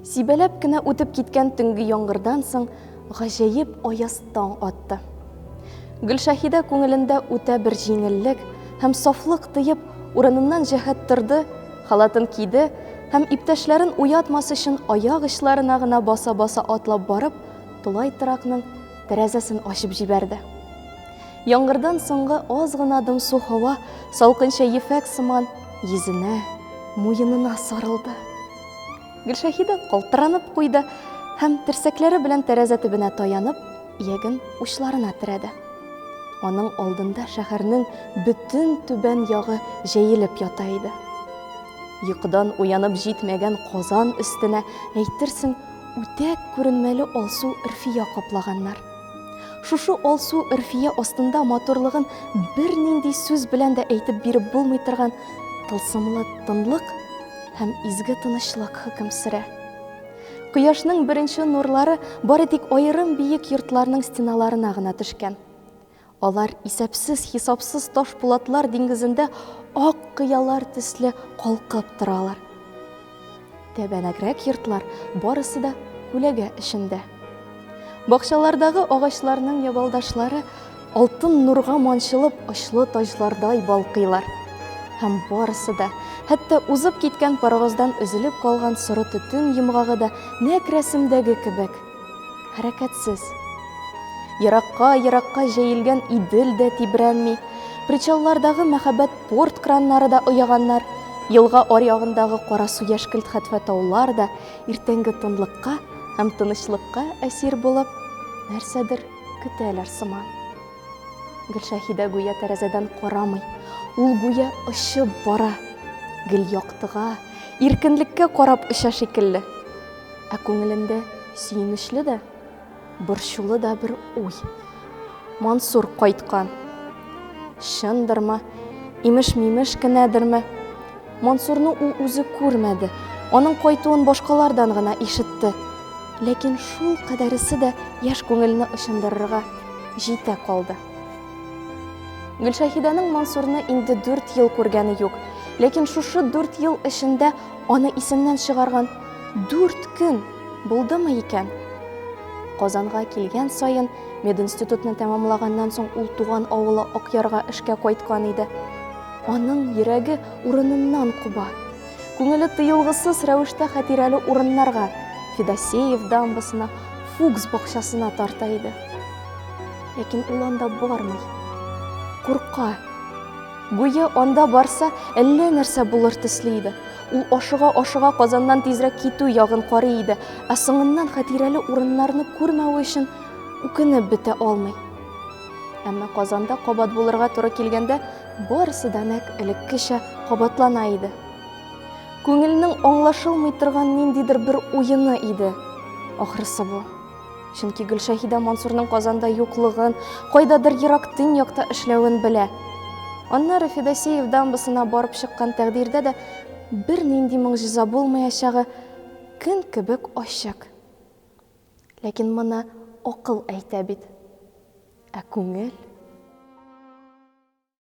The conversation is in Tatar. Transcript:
Сибәләп кенә үтеп киткән төнге яңгырдан соң гаҗәеп аяз таң атты. Гөлшәһидә күңелендә үтә бер җиңеллек һәм сафлык тыеп, урыныннан җәһәт торды, халатын киде һәм иптәшләрен уятмас өчен аяк очларына гына баса-баса атлап барып, Тулай торакның тәрәзәсен ачып җибәрде. Яңгырдан соңгы аз гына дымсу һава салкынча ефәк сыман йөзенә, муенына сарылды. Гөлшәһидә калтыранып куйды һәм терсәкләре белән тәрәзә төбенә таянып, ияген учларына терәде. Аның алдында шәһәрнең бөтен түбән ягы җәелеп ята иде. Йокыдан уянып җитмәгән Казан өстенә әйтерсең үтә күренмәле алсу Өрфия каплаганнар. Шушы алсу Өрфия астында матурлыгын бер нинди сүз белән дә әйтеп биреп булмый торган тылсымлы тынлык һәм изге тынычлык хөкем сөрә. Кояшның беренче нурлары бары тик аерым биек йортларның стеналарына гына төшкән. Алар исәпсез-хисапсыз таш пулатлар диңгезендә ак кыялар төсле калкып торалар. Тәбәнәгрәк йортлар барысы да күләгә эчендә. Бакчалардагы агачларның ябалдашлары алтын нурга манчылып очлы таҗлардай балкыйлар. Һәм барысы да, хәтта узып киткән паровоздан өзелеп калган соры төтен йомгагы да нәкъ рәсемдәге кебек, хәрәкәтсез. Еракка җәелгән Идел дә тибрәнми, причаллардагы мәхәббәт порт краннары да ояганнар, елга аръягындагы кара су яшькелт хәтфә таулар да иртәнге тынлыкка һәм тынычлыкка әсир булып, нәрсәдер көтәләр сыман. Гөлшәһидә гүя тәрәзәдән карамый, ул гүя очып бара, гел яктыга, иркенлеккә карап оча шикелле. Ә күңелендә сөенечле дә, борчулы да бер уй. Мансур кайткан. Шындырмы, имеш-мимеш кенәдерме? Мансурны ул үзе күрмәде, аның кайтуын башкалардан гына ишетте. Ләкин шул кадәресе дә яшь күңелне ышандырырга җитә калды. Гөлшәһидәнең Мансурны инде 4 ел күргәне юк, ләкин шушы 4 ел эчендә аны исеннән чыгарган 4 көн булдымы икән? Казанга килгән саен, мединститутны тәмамлаганнан соң ул туган авылы Акъярга эшкә кайткан иде. Аның йөрәге урыныннан куба. Күңеле тыелгысыз рәвештә хәтирәле урыннарга, Федосеев дамбасына, Фукс бакчасына тарта иде. Ләкин ул анда бармый. Курка. Гүя анда барса, әллә нәрсә булыр төсле иде. Ул ашыга Казаннан тизрәк китү ягын карый иде, ә соңыннан хәтирәле урыннарны күрмәү өчен үкенеп бетә алмый. Әмма Казанда кабат булырга туры килгәндә, барысы да нәкъ элеккечә кабатлана иде. Күңелнең аңлашылмый торган ниндидер бер уены иде. Ахрысы бу. Чөнки Гөлшәһидә Мансурның Казанда юклыгын, кайдадыр ерак төньякта эшләвен белә. Аннары Федосеев дамбасына барып чыккан тәкъдирдә дә бер нинди могҗиза булмаячагы көн кебек ачык. Ләкин моны акыл әйтә бит. Ә күңел